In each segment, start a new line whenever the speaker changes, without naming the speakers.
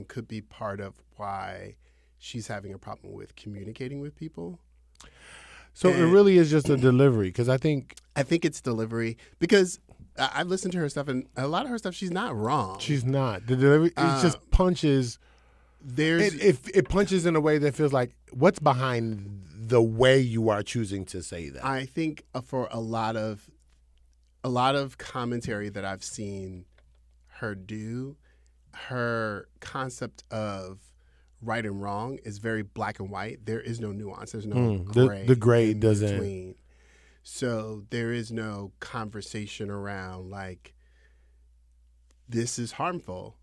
could be part of why she's having a problem with communicating with people.
So it really is just a delivery, because I think
it's delivery, because I've listened to her stuff, and a lot of her stuff, she's not wrong.
she's not. The delivery, it just punches. It punches in a way that feels like, what's behind the way you are choosing to say that?
I think for a lot of commentary that I've seen her do, her concept of right and wrong is very black and white. There is no nuance. There's no gray.
The gray doesn't.
Between. So there is no conversation around like, this is harmful,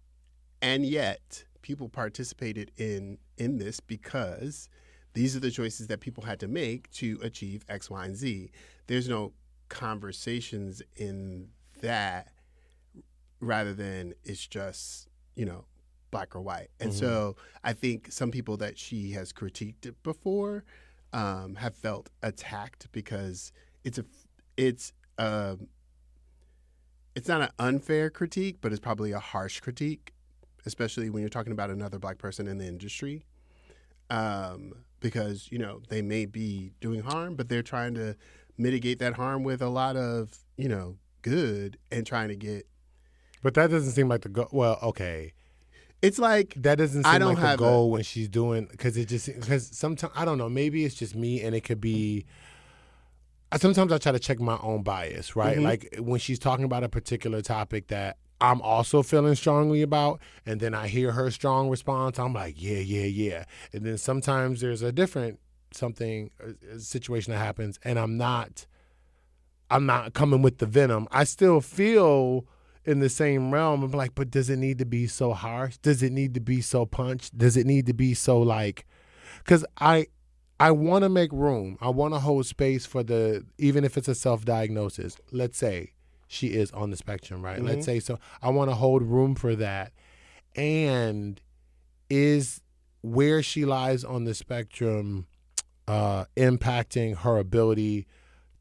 and yet people participated in this because these are the choices that people had to make to achieve X, Y, and Z. There's no conversations in that, rather than it's just, black or white. And so I think some people that she has critiqued it before have felt attacked because it's not an unfair critique, but it's probably a harsh critique, especially when you're talking about another black person in the industry. Because, they may be doing harm, but they're trying to mitigate that harm with a lot of, good, and trying to get.
But that doesn't seem like the goal. Well, okay.
It's like,
that doesn't seem like the goal when she's doing, because sometimes, I don't know, maybe it's just me, and it could be, sometimes I try to check my own bias, right?
Mm-hmm.
Like when she's talking about a particular topic that I'm also feeling strongly about, and then I hear her strong response, I'm like, yeah. And then sometimes there's a different a situation that happens, and I'm not coming with the venom. I still feel in the same realm. I'm like, but does it need to be so harsh? Does it need to be so punched? Does it need to be so like, because I want to make room. I want to hold space for even if it's a self-diagnosis. Let's say she is on the spectrum, right? Mm-hmm. Let's say so. I want to hold room for that. And is where she lies on the spectrum impacting her ability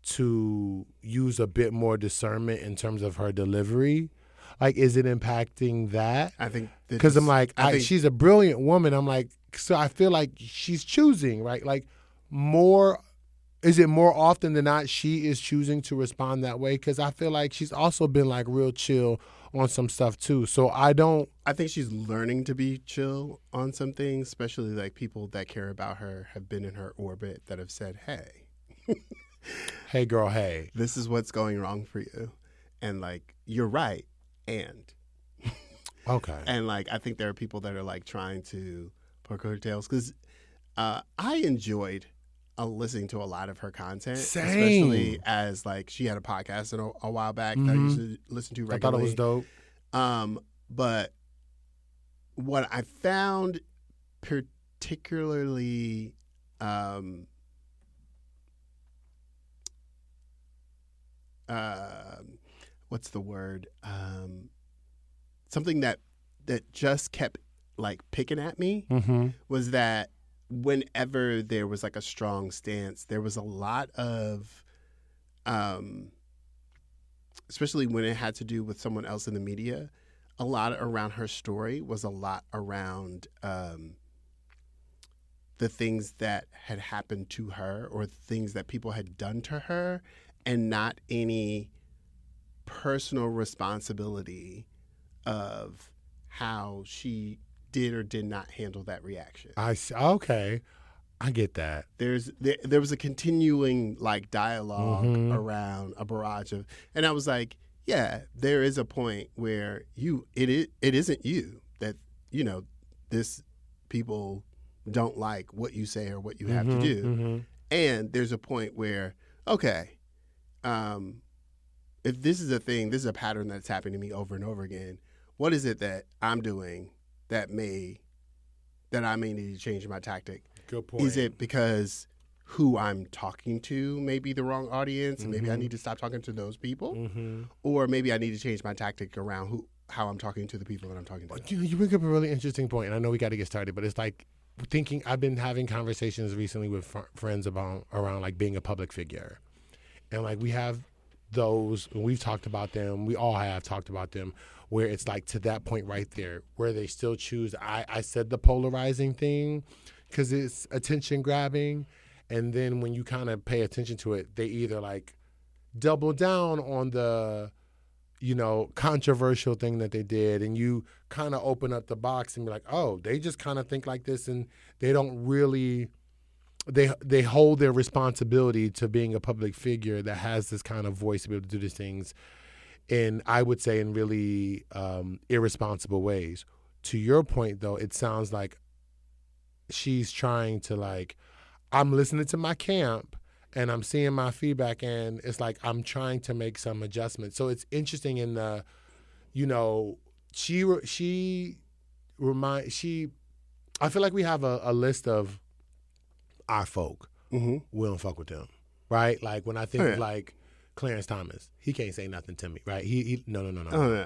to use a bit more discernment in terms of her delivery? Like, is it impacting that?
I think
because I'm like, she's a brilliant woman. I'm like, so I feel like she's choosing, right? Like, is it more often than not she is choosing to respond that way? Because I feel like she's also been like real chill on some stuff too. So I think
she's learning to be chill on some things, especially like people that care about her have been in her orbit that have said, hey.
Hey, girl, hey.
This is what's going wrong for you. And like, you're right. And.
Okay.
And like, I think there are people that are like trying to poke her tails because I enjoyed listening to a lot of her content.
Same.
Especially as like, she had a podcast a while back that I used to listen to regularly.
I thought it was
dope. But what I found particularly what's the word? Something that just kept like picking at me was that whenever there was like a strong stance, there was a lot of, especially when it had to do with someone else in the media, a lot around her story was a lot around the things that had happened to her or things that people had done to her, and not any personal responsibility of how she did or did not handle that reaction.
Okay. I get that.
There was a continuing like dialogue around a barrage of, and I was like, yeah, there is a point where it isn't you that, this people don't like what you say or what you have to do. And there's a point where, okay, if this is a thing, this is a pattern that's happening to me over and over again, what is it that I'm doing that I may need to change my tactic?
Good point.
Is it because who I'm talking to may be the wrong audience, and maybe I need to stop talking to those people? Or maybe I need to change my tactic around how I'm talking to the people that I'm talking to.
You bring up a really interesting point, and I know we got to get started, but it's like I've been having conversations recently with friends around like being a public figure. And like we have those, we've talked about them, we all have talked about them, where it's like to that point right there, where they still choose, I said the polarizing thing because it's attention grabbing. And then when you kind of pay attention to it, they either like double down on the, controversial thing that they did, and you kind of open up the box and be like, oh, they just kind of think like this, and they don't really, they hold their responsibility to being a public figure that has this kind of voice to be able to do these things in, I would say, in really irresponsible ways. To your point, though, it sounds like she's trying to like, I'm listening to my camp and I'm seeing my feedback, and it's like I'm trying to make some adjustments. So it's interesting in the, I feel like we have a list of our folk.
Mm-hmm.
We don't fuck with them, right? Like when I think of like Clarence Thomas, he can't say nothing to me, right? He no.
Oh, yeah.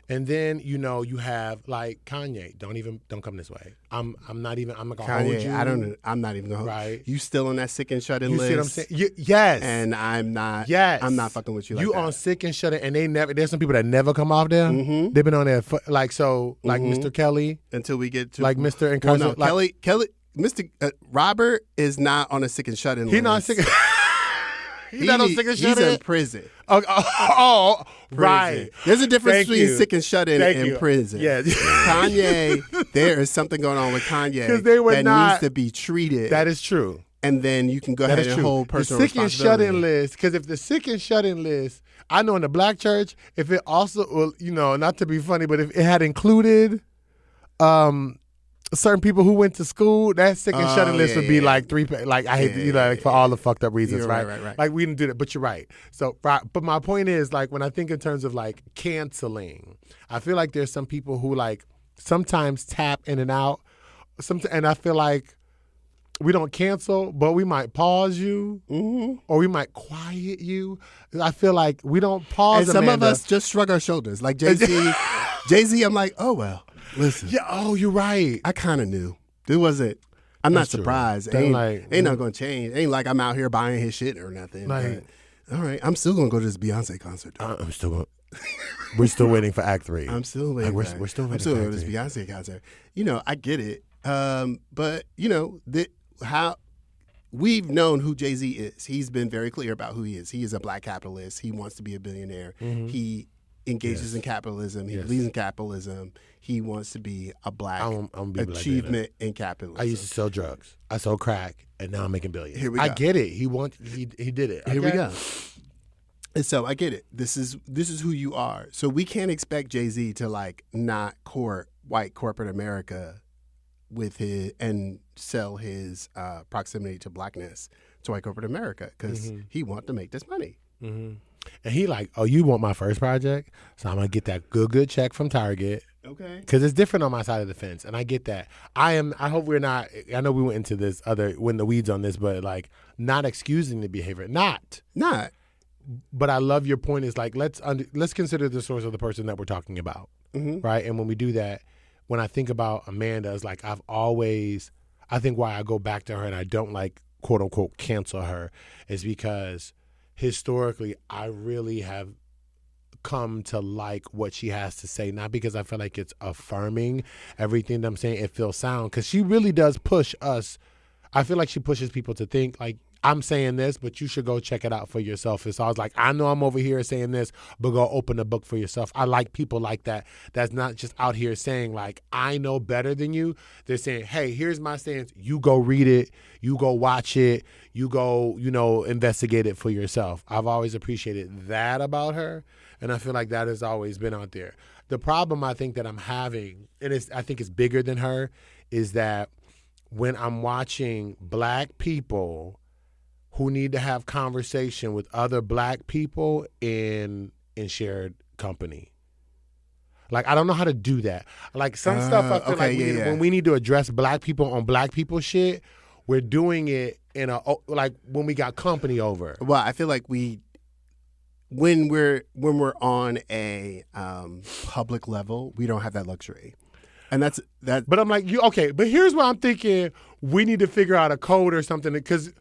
And then you have like Kanye. Don't come this way. I'm not gonna hold you.
I'm not even gonna hold
right.
you. Still on that sick and shut in list.
You see what I'm saying? Yes.
And I'm not.
Yes.
I'm not fucking with you.
You
like that.
on sick and shut in, and there's some people that never come off there.
Mm-hmm.
They've been on there like Mr. Kelly,
until we get to
like Mr. Incarcerated.
Well, no, Kelly, Mr. Robert is not on a sick and shut in list.
He's not sick. He's not on sick and shut in.
He's in prison.
Oh, right.
There's a difference
Thank
between
you.
sick and shut in and prison.
Yes.
Kanye, there is something going on with Kanye that needs to be treated.
That is true.
And then you can go ahead and hold personal responsibility.
The sick and shut in list, because if the sick and shut in list, I know in the black church, if it also, well, not to be funny, but if it had included certain people who went to school, that sick and shut in list would be like three, like I hate to, for all the fucked up reasons, right?
Right.
Like we didn't do that, but you're right. So, but my point is, like, when I think in terms of like canceling, I feel like there's some people who like sometimes tap in and out, and I feel like we don't cancel, but we might pause you, or we might quiet you. I feel like we don't pause.
And some of us just shrug our shoulders, like Jay-Z. I'm like, oh well. Listen.
Yeah. Oh, you're right.
I kind of knew. It wasn't. I'm not surprised. Ain't not gonna change. Ain't like I'm out here buying his shit or nothing.
Like,
but, all right, I'm still gonna go to this Beyonce concert.
I'm still going. We're still waiting for Act 3.
I'm still waiting.
We're still waiting.
I'm still going to this Beyonce concert. I get it. But how we've known who Jay-Z is. He's been very clear about who he is. He is a black capitalist. He wants to be a billionaire.
Mm-hmm.
He engages in capitalism. He believes in capitalism. He wants to be a black achievement in capitalism.
I used to sell drugs. I sold crack, and now I'm making billions.
Here we go.
I get it. He did it.
Here we go. And so I get it. This is who you are. So we can't expect Jay-Z to like not court white corporate America with his and sell his proximity to blackness to white corporate America because he wants to make this money.
Mm-hmm. And he like, oh, you want my first project? So I'm gonna get that good check from Target.
Okay.
Because it's different on my side of the fence, and I get that. I hope we're not. I know we went into this when the weeds on this, but like not excusing the behavior, not. But I love your point. Is like let's consider the source of the person that we're talking about, right? And when we do that, when I think about Amanda, it's like I think why I go back to her and I don't like quote unquote cancel her is because historically I really have come to like what she has to say, not because I feel like it's affirming everything that I'm saying. It feels sound because she really does push us. I feel like she pushes people to think like I'm saying this, but you should go check it out for yourself. And so I was like, I know I'm over here saying this, but go open the book for yourself. I like people like that. That's not just out here saying like, I know better than you. They're saying, hey, here's my stance. You go read it. You go watch it. You go, investigate it for yourself. I've always appreciated that about her. And I feel like that has always been out there. The problem I think that I'm having, and I think it's bigger than her, is that when I'm watching black people who need to have conversation with other black people in shared company. Like, I don't know how to do that. Like, some stuff I feel when we need to address black people on black people shit, we're doing it in when we got company over.
Well, I feel like when we're on a public level, we don't have that luxury. And that's that.
But I'm like, but here's what I'm thinking. We need to figure out a code or something because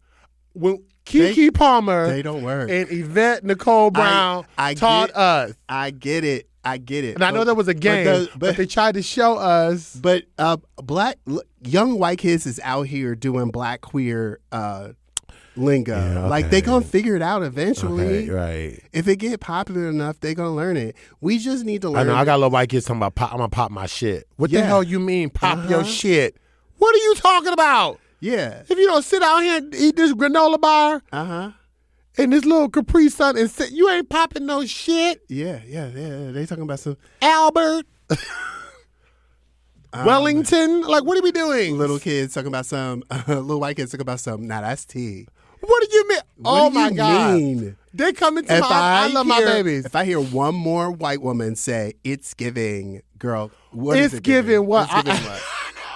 Kiki Palmer.
They don't work.
And Yvette Nicole Brown taught us.
I get it. And
I know there was a game, but they tried to show us.
But young white kids is out here doing black queer lingo.
Yeah, okay.
Like, they gonna figure it out eventually.
Okay, right.
If it get popular enough, they gonna learn it. We just need to learn.
I know. I got little white kids talking about I'm gonna pop my shit. What the hell you mean pop your shit? What are you talking about?
Yeah.
If you don't sit out here and eat this granola bar, and this little Capri Sun, and sit, you ain't popping no shit.
Yeah. They talking about some
Albert, Wellington. Like, what are we doing?
little kids talking about some little white kids talking about some. Nah, that's tea.
What do you mean?
What do
my
you
God.
mean?
They coming to I love my babies.
If I hear one more white woman say, "It's giving," girl, what
it's
is it
giving? What?
It's giving what?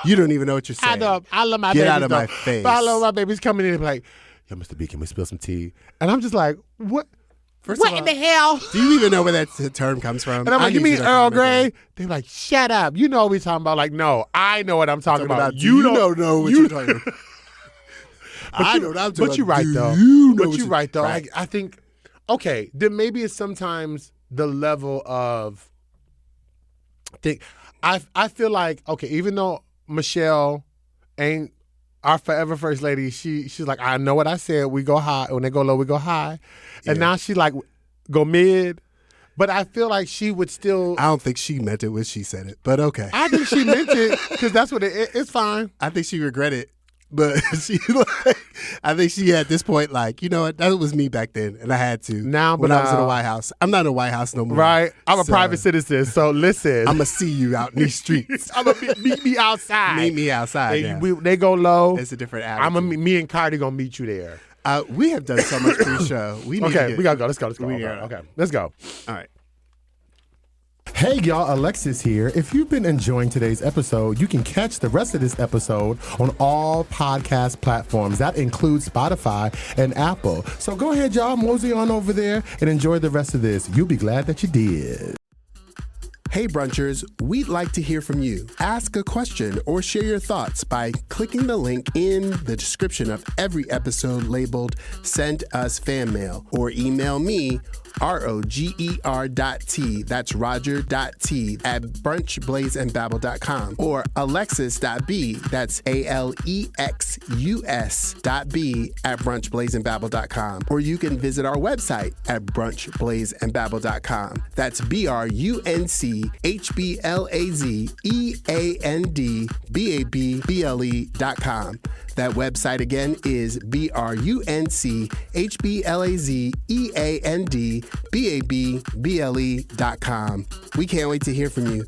You don't even know what you're saying.
I know. I love my
Get
babies.
out of
though.
my face.
But I love my babies coming in and be like, yo, Mr. B, can we spill some tea? And I'm just like, what?
First
what
of all,
in the hell?
Do you even know where that term comes from?
And I'm like, you mean Earl Grey? They're like, shut up. You know what we're talking about. Like, no, I know what I'm talking about.
You don't know what you're talking about. I know what I'm talking about.
But you're right, though. But you're right, though.
Right.
I think, okay, then maybe it's sometimes the level of, I feel like, okay, even though Michelle ain't our forever first lady, she's like, I know what I said. We go high. When they go low, we go high. And now she like go mid. But I feel like she would still.
I don't think she meant it when she said it, but okay.
I think she meant it because that's what it's fine.
I think she regretted. But I think she at this point, like, you know what? That was me back then, and I had to. When I was in the White House, I'm not in the White House no more.
Right, I'm a private citizen. So listen,
I'm gonna see you out in these streets.
I'm gonna meet me outside.
Meet me outside.
They go low.
It's a different attitude.
Me and Cardi gonna meet you there.
We have done so much pre-show. We gotta
go. Let's go. Okay, let's go.
All right.
Hey y'all, Alexis here. If you've been enjoying today's episode, you can catch the rest of this episode on all podcast platforms. That includes Spotify and Apple. So go ahead, y'all, mosey on over there and enjoy the rest of this. You'll be glad that you did.
Hey brunchers, we'd like to hear from you. Ask a question or share your thoughts by clicking the link in the description of every episode labeled Send Us Fan Mail, or email me roger.t, that's roger.t at brunchblazeandbabble.com, or alexis.b, that's alexus.b at brunchblazeandbabble.com, or you can visit our website at brunchblazeandbabble.com. That's brunchblazeandbabble.com. That website again is brunchblazeandbabble.com. We can't wait to hear from you.